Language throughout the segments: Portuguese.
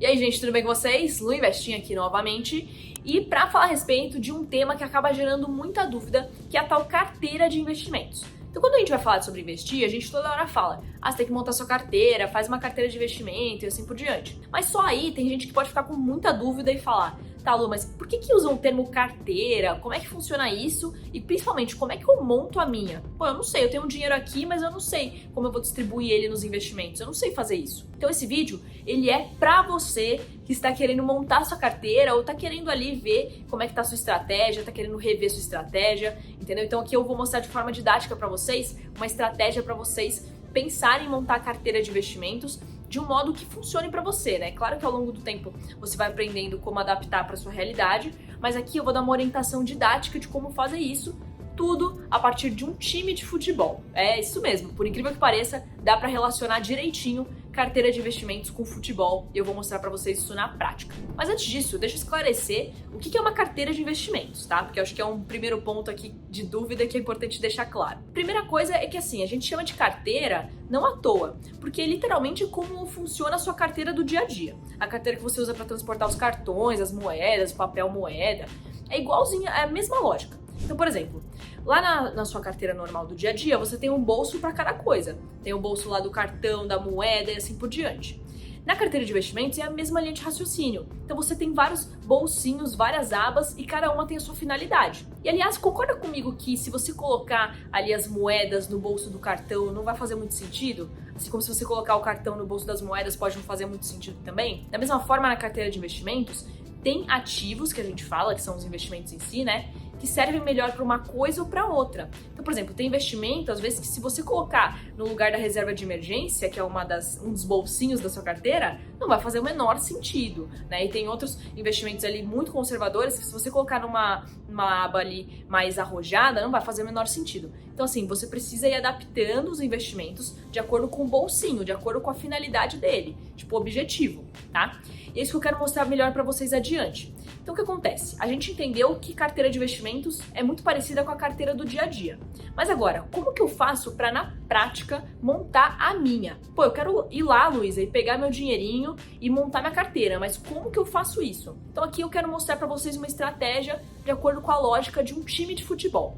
E aí, gente, tudo bem com vocês? Lu Investinho aqui novamente. E para falar a respeito de um tema que acaba gerando muita dúvida, que é a tal carteira de investimentos. Então, quando a gente vai falar sobre investir, a gente toda hora fala, você tem que montar sua carteira, faz uma carteira de investimento e assim por diante. Mas só aí tem gente que pode ficar com muita dúvida e falar, tá, Lu, mas por que usam o termo carteira? Como é que funciona isso? E principalmente, como é que eu monto a minha? Pô, eu não sei, eu tenho um dinheiro aqui, mas eu não sei como eu vou distribuir ele nos investimentos. Eu não sei fazer isso. Então esse vídeo, ele é pra você que está querendo montar sua carteira ou tá querendo ali ver como é que tá a sua estratégia, tá querendo rever sua estratégia, entendeu? Então aqui eu vou mostrar de forma didática pra vocês uma estratégia pra vocês pensarem em montar a carteira de investimentos de um modo que funcione para você, né? Claro que ao longo do tempo você vai aprendendo como adaptar para sua realidade, mas aqui eu vou dar uma orientação didática de como fazer isso, tudo a partir de um time de futebol. É isso mesmo, por incrível que pareça, dá para relacionar direitinho carteira de investimentos com futebol e eu vou mostrar para vocês isso na prática. Mas antes disso, deixa eu esclarecer o que é uma carteira de investimentos, tá? Porque eu acho que é um primeiro ponto aqui de dúvida que é importante deixar claro. Primeira coisa é que assim, a gente chama de carteira não à toa, porque é literalmente como funciona a sua carteira do dia a dia. A carteira que você usa para transportar os cartões, as moedas, o papel moeda, é igualzinha, é a mesma lógica. Então, por exemplo, lá na sua carteira normal do dia a dia, você tem um bolso para cada coisa. Tem o bolso lá do cartão, da moeda e assim por diante. Na carteira de investimentos é a mesma linha de raciocínio. Então você tem vários bolsinhos, várias abas e cada uma tem a sua finalidade. E aliás, concorda comigo que se você colocar ali as moedas no bolso do cartão não vai fazer muito sentido? Assim como se você colocar o cartão no bolso das moedas pode não fazer muito sentido também? Da mesma forma, na carteira de investimentos, tem ativos que a gente fala, que são os investimentos em si, né? Que servem melhor para uma coisa ou para outra. Então, por exemplo, tem investimento, às vezes, que se você colocar no lugar da reserva de emergência, que é um dos bolsinhos da sua carteira, não vai fazer o menor sentido, né? E tem outros investimentos ali muito conservadores que se você colocar numa aba ali mais arrojada, não vai fazer o menor sentido. Então, assim, você precisa ir adaptando os investimentos de acordo com o bolsinho, de acordo com a finalidade dele, tipo, o objetivo, tá? E é isso que eu quero mostrar melhor para vocês adiante. Então, o que acontece? A gente entendeu que carteira de investimentos é muito parecida com a carteira do dia a dia. Mas agora, como que eu faço para, na prática, montar a minha? Pô, eu quero ir lá, Luísa, e pegar meu dinheirinho e montar minha carteira, mas como que eu faço isso? Então, aqui eu quero mostrar para vocês uma estratégia de acordo com a lógica de um time de futebol.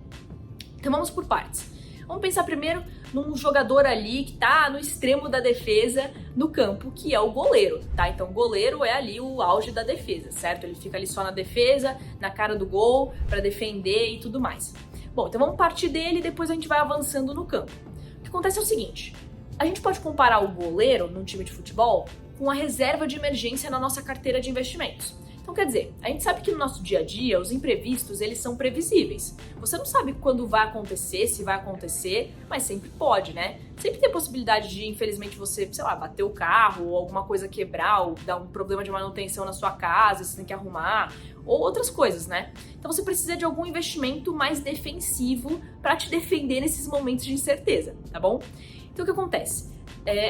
Então, vamos por partes. Vamos pensar primeiro num jogador ali que tá no extremo da defesa no campo, que é o goleiro, tá? Então o goleiro é ali o auge da defesa, certo? Ele fica ali só na defesa, na cara do gol, para defender e tudo mais. Bom, então vamos partir dele e depois a gente vai avançando no campo. O que acontece é o seguinte, a gente pode comparar o goleiro num time de futebol com a reserva de emergência na nossa carteira de investimentos. Então, quer dizer, a gente sabe que no nosso dia a dia, os imprevistos, eles são previsíveis. Você não sabe quando vai acontecer, se vai acontecer, mas sempre pode, né? Sempre tem a possibilidade de, infelizmente, você, sei lá, bater o carro, ou alguma coisa quebrar, ou dar um problema de manutenção na sua casa, você tem que arrumar, ou outras coisas, né? Então, você precisa de algum investimento mais defensivo para te defender nesses momentos de incerteza, tá bom? Então, o que acontece?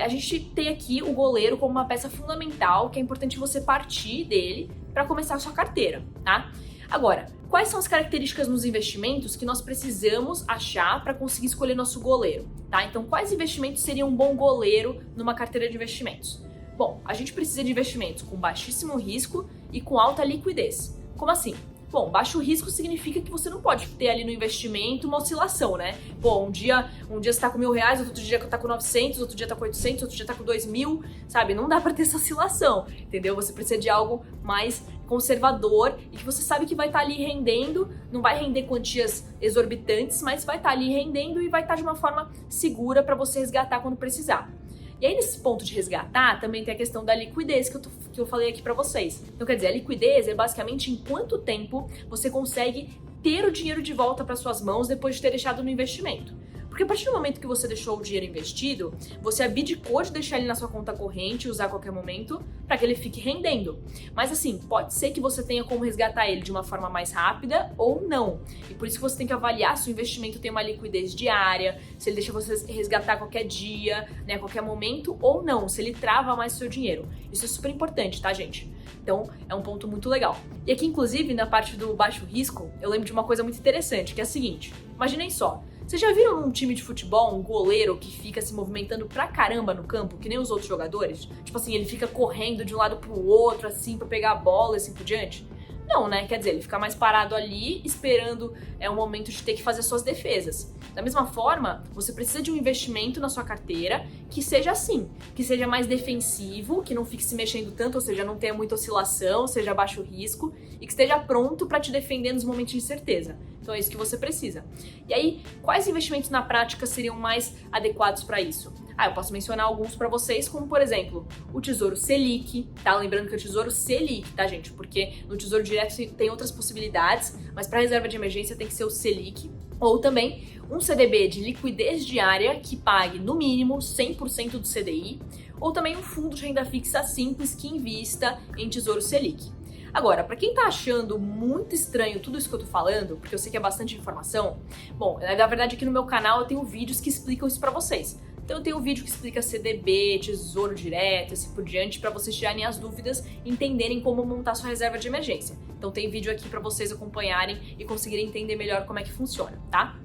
A gente tem aqui o goleiro como uma peça fundamental, que é importante você partir dele para começar a sua carteira, tá? Agora, quais são as características nos investimentos que nós precisamos achar para conseguir escolher nosso goleiro, tá? Então, quais investimentos seriam um bom goleiro numa carteira de investimentos? Bom, a gente precisa de investimentos com baixíssimo risco e com alta liquidez. Como assim? Bom, baixo risco significa que você não pode ter ali no investimento uma oscilação, né? Pô, um dia você tá com R$1.000, outro dia tá com 900, outro dia tá com 800, outro dia tá com 2.000, sabe? Não dá pra ter essa oscilação, entendeu? Você precisa de algo mais conservador e que você sabe que vai estar ali rendendo, não vai render quantias exorbitantes, mas vai estar ali rendendo e vai estar de uma forma segura para você resgatar quando precisar. E aí, nesse ponto de resgatar, também tem a questão da liquidez que eu falei aqui pra vocês. Então, quer dizer, a liquidez é basicamente em quanto tempo você consegue ter o dinheiro de volta para suas mãos depois de ter deixado no investimento. Porque a partir do momento que você deixou o dinheiro investido, você abdicou de deixar ele na sua conta corrente e usar a qualquer momento para que ele fique rendendo. Mas assim, pode ser que você tenha como resgatar ele de uma forma mais rápida ou não. E por isso que você tem que avaliar se o investimento tem uma liquidez diária, se ele deixa você resgatar a qualquer dia, né, a qualquer momento ou não, se ele trava mais o seu dinheiro. Isso é super importante, tá, gente? Então, é um ponto muito legal. E aqui, inclusive, na parte do baixo risco, eu lembro de uma coisa muito interessante, que é a seguinte. Imaginem só, Vocês já viram num time de futebol um goleiro que fica se movimentando pra caramba no campo, que nem os outros jogadores? Tipo assim, ele fica correndo de um lado pro outro, assim, pra pegar a bola e assim por diante? Não, né? Quer dizer, ele fica mais parado ali, esperando o momento de ter que fazer suas defesas. Da mesma forma, você precisa de um investimento na sua carteira que seja assim, que seja mais defensivo, que não fique se mexendo tanto, ou seja, não tenha muita oscilação, seja baixo risco e que esteja pronto para te defender nos momentos de incerteza. Então é isso que você precisa. E aí, quais investimentos na prática seriam mais adequados para isso? Eu posso mencionar alguns para vocês, como por exemplo, o Tesouro Selic, tá? Lembrando que é o Tesouro Selic, tá, gente? Porque no Tesouro Direto tem outras possibilidades, mas para reserva de emergência tem que ser o Selic. Ou também um CDB de liquidez diária que pague no mínimo 100% do CDI, ou também um fundo de renda fixa simples que invista em Tesouro Selic. Agora, para quem tá achando muito estranho tudo isso que eu tô falando, porque eu sei que é bastante informação, bom, na verdade aqui no meu canal eu tenho vídeos que explicam isso para vocês. Então eu tenho um vídeo que explica CDB, Tesouro Direto, assim por diante, para vocês tirarem as dúvidas e entenderem como montar sua reserva de emergência. Então tem vídeo aqui para vocês acompanharem e conseguirem entender melhor como é que funciona, tá?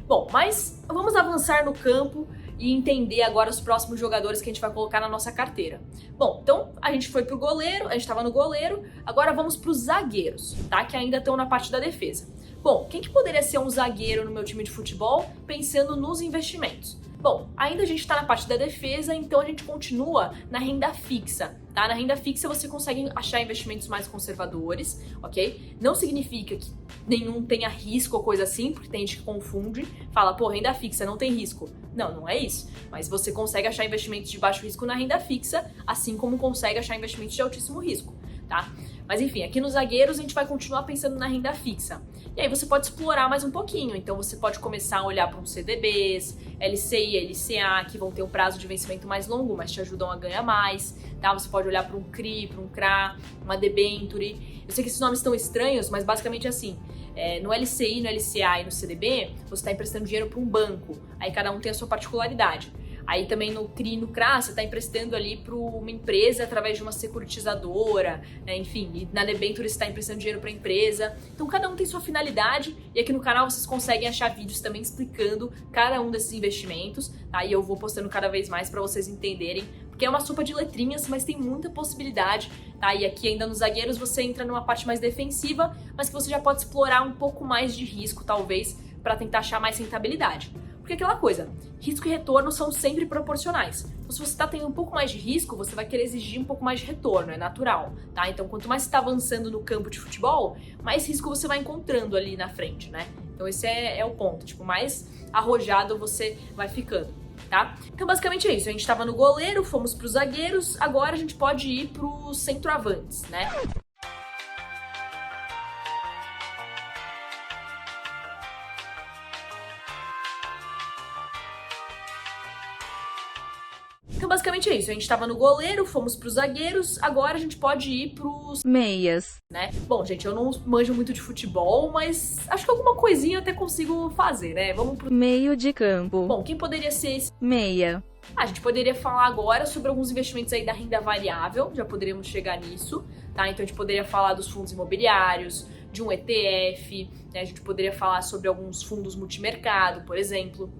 Bom, mas vamos avançar no campo e entender agora os próximos jogadores que a gente vai colocar na nossa carteira. Bom, então a gente foi pro goleiro, a gente estava no goleiro, agora vamos pros zagueiros, tá? Que ainda estão na parte da defesa. Bom, quem que poderia ser um zagueiro no meu time de futebol pensando nos investimentos? Bom, ainda a gente está na parte da defesa, então a gente continua na renda fixa, tá? Na renda fixa você consegue achar investimentos mais conservadores, ok? Não significa que nenhum tenha risco ou coisa assim, porque tem gente que confunde, fala, pô, renda fixa não tem risco. Não, não é isso. Mas você consegue achar investimentos de baixo risco na renda fixa, assim como consegue achar investimentos de altíssimo risco, tá? Mas enfim, aqui nos zagueiros a gente vai continuar pensando na renda fixa. E aí você pode explorar mais um pouquinho. Então você pode começar a olhar para uns CDBs, LCI, LCA, que vão ter um prazo de vencimento mais longo, mas te ajudam a ganhar mais, tá? Você pode olhar para um CRI, para um CRA, uma debenture. Eu sei que esses nomes estão estranhos, mas basicamente é assim. No LCI, no LCA e no CDB, você está emprestando dinheiro para um banco. Aí cada um tem a sua particularidade. Aí também no CRI e no CRA, você está emprestando ali para uma empresa através de uma securitizadora, né? Enfim, e na debenture você está emprestando dinheiro para a empresa. Então cada um tem sua finalidade e aqui no canal vocês conseguem achar vídeos também explicando cada um desses investimentos, tá? E eu vou postando cada vez mais para vocês entenderem, porque é uma sopa de letrinhas, mas tem muita possibilidade, tá? E aqui ainda nos zagueiros você entra numa parte mais defensiva, mas que você já pode explorar um pouco mais de risco, talvez, para tentar achar mais rentabilidade. Porque aquela coisa, risco e retorno são sempre proporcionais. Então, se você está tendo um pouco mais de risco, você vai querer exigir um pouco mais de retorno, é natural, tá? Então, quanto mais você está avançando no campo de futebol, mais risco você vai encontrando ali na frente, né? Então, esse é o ponto. Tipo, mais arrojado você vai ficando, tá? Então, basicamente é isso. A gente estava no goleiro, fomos para os zagueiros, agora a gente pode ir para os centroavantes, né? Então, basicamente é isso. A gente tava no goleiro, fomos pros zagueiros, agora a gente pode ir pros meias, né? Bom, gente, eu não manjo muito de futebol, mas acho que alguma coisinha eu até consigo fazer, né? Vamos pro meio de campo. Bom, quem poderia ser esse meia? A gente poderia falar agora sobre alguns investimentos aí da renda variável, já poderíamos chegar nisso, tá? Então a gente poderia falar dos fundos imobiliários, de um ETF, né? A gente poderia falar sobre alguns fundos multimercado, por exemplo.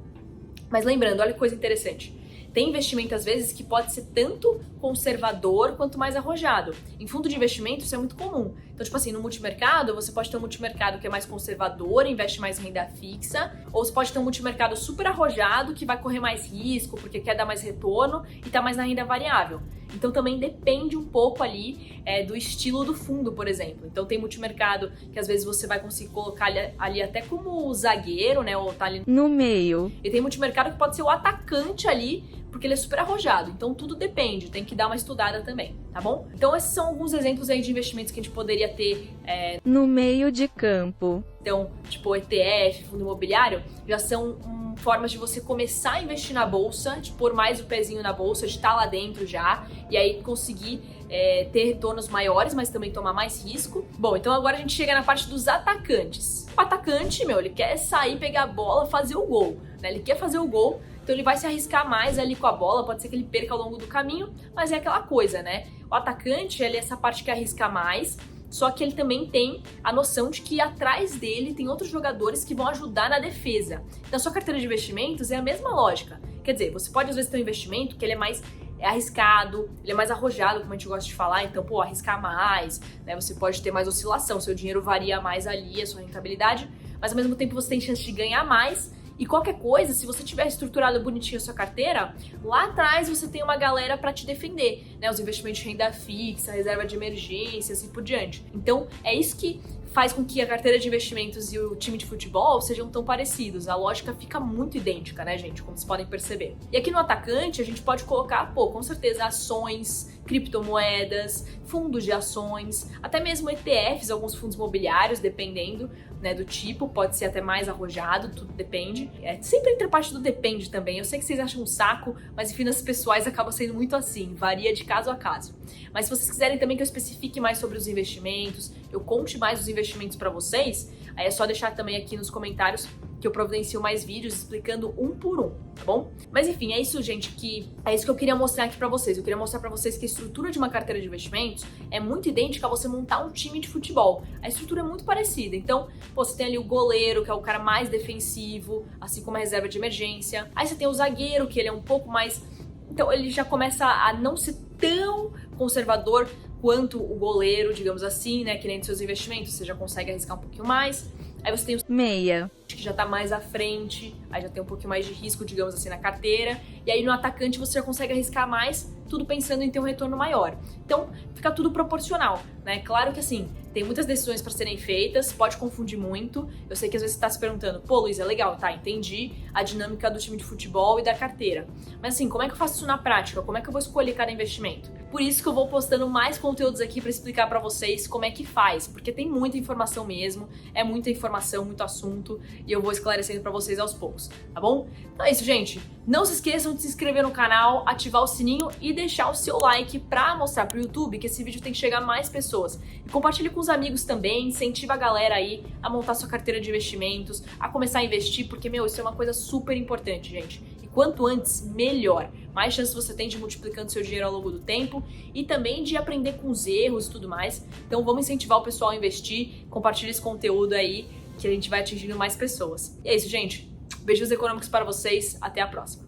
Mas lembrando, olha que coisa interessante. Tem investimento, às vezes, que pode ser tanto conservador quanto mais arrojado. Em fundo de investimento, isso é muito comum. Então, tipo assim, no multimercado, você pode ter um multimercado que é mais conservador, investe mais em renda fixa, ou você pode ter um multimercado super arrojado, que vai correr mais risco, porque quer dar mais retorno, e tá mais na renda variável. Então, também depende um pouco ali do estilo do fundo, por exemplo. Então, tem multimercado que, às vezes, você vai conseguir colocar ali até como zagueiro, né, ou tá ali no meio. E tem multimercado que pode ser o atacante ali, porque ele é super arrojado. Então, tudo depende, tem que dar uma estudada também, tá bom? Então, esses são alguns exemplos aí de investimentos que a gente poderia ter no meio de campo. Então, tipo ETF, fundo imobiliário, já são formas de você começar a investir na bolsa, de pôr mais o pezinho na bolsa, de estar lá dentro já, e aí conseguir ter retornos maiores, mas também tomar mais risco. Bom, então agora a gente chega na parte dos atacantes. O atacante, ele quer sair, pegar a bola, fazer o gol, né? Ele quer fazer o gol, então ele vai se arriscar mais ali com a bola, pode ser que ele perca ao longo do caminho, mas é aquela coisa, né? O atacante, ele é essa parte que arrisca mais, só que ele também tem a noção de que atrás dele tem outros jogadores que vão ajudar na defesa. Então, a sua carteira de investimentos é a mesma lógica. Quer dizer, você pode às vezes ter um investimento que ele é mais arriscado, ele é mais arrojado, como a gente gosta de falar, então, arriscar mais, né? Você pode ter mais oscilação, seu dinheiro varia mais ali, a sua rentabilidade, mas ao mesmo tempo você tem chance de ganhar mais. E qualquer coisa, se você tiver estruturado bonitinho a sua carteira, lá atrás você tem uma galera para te defender, né? Os investimentos de renda fixa, reserva de emergência, assim por diante. Então, é isso que faz com que a carteira de investimentos e o time de futebol sejam tão parecidos. A lógica fica muito idêntica, né, gente? Como vocês podem perceber. E aqui no atacante, a gente pode colocar, com certeza, ações, criptomoedas, fundos de ações, até mesmo ETFs, alguns fundos imobiliários, dependendo, né, do tipo, pode ser até mais arrojado, tudo depende. Sempre entra parte do depende também. Eu sei que vocês acham um saco, mas em finanças pessoais acaba sendo muito assim, varia de caso a caso. Mas se vocês quiserem também que eu especifique mais sobre os investimentos, eu conte mais os investimentos para vocês, aí é só deixar também aqui nos comentários que eu providencio mais vídeos explicando um por um, tá bom? Mas enfim, é isso, gente, é isso que eu queria mostrar aqui pra vocês. Eu queria mostrar pra vocês que a estrutura de uma carteira de investimentos é muito idêntica a você montar um time de futebol. A estrutura é muito parecida. Então, você tem ali o goleiro, que é o cara mais defensivo, assim como a reserva de emergência. Aí você tem o zagueiro, que ele é um pouco mais... Então, ele já começa a não ser tão conservador quanto o goleiro, digamos assim, né? Que nem dos seus investimentos, você já consegue arriscar um pouquinho mais. Aí você tem o meia, que já tá mais à frente, aí já tem um pouquinho mais de risco, digamos assim, na carteira. E aí no atacante você já consegue arriscar mais, tudo pensando em ter um retorno maior. Então, fica tudo proporcional, né? Claro que assim, tem muitas decisões para serem feitas, pode confundir muito. Eu sei que às vezes você tá se perguntando, Luiz, é legal, tá, entendi a dinâmica do time de futebol e da carteira. Mas assim, como é que eu faço isso na prática? Como é que eu vou escolher cada investimento? Por isso que eu vou postando mais conteúdos aqui para explicar para vocês como é que faz, porque tem muita informação mesmo, é muita informação, muito assunto, e eu vou esclarecendo para vocês aos poucos, tá bom? Então é isso, gente. Não se esqueçam de se inscrever no canal, ativar o sininho e deixar o seu like para mostrar pro YouTube que esse vídeo tem que chegar a mais pessoas. E compartilhe com os amigos também, incentiva a galera aí a montar sua carteira de investimentos, a começar a investir, porque, isso é uma coisa super importante, gente. E quanto antes, melhor. Mais chances você tem de ir multiplicando seu dinheiro ao longo do tempo e também de aprender com os erros e tudo mais. Então vamos incentivar o pessoal a investir, compartilhe esse conteúdo aí, que a gente vai atingindo mais pessoas. E é isso, gente. Beijos econômicos para vocês. Até a próxima.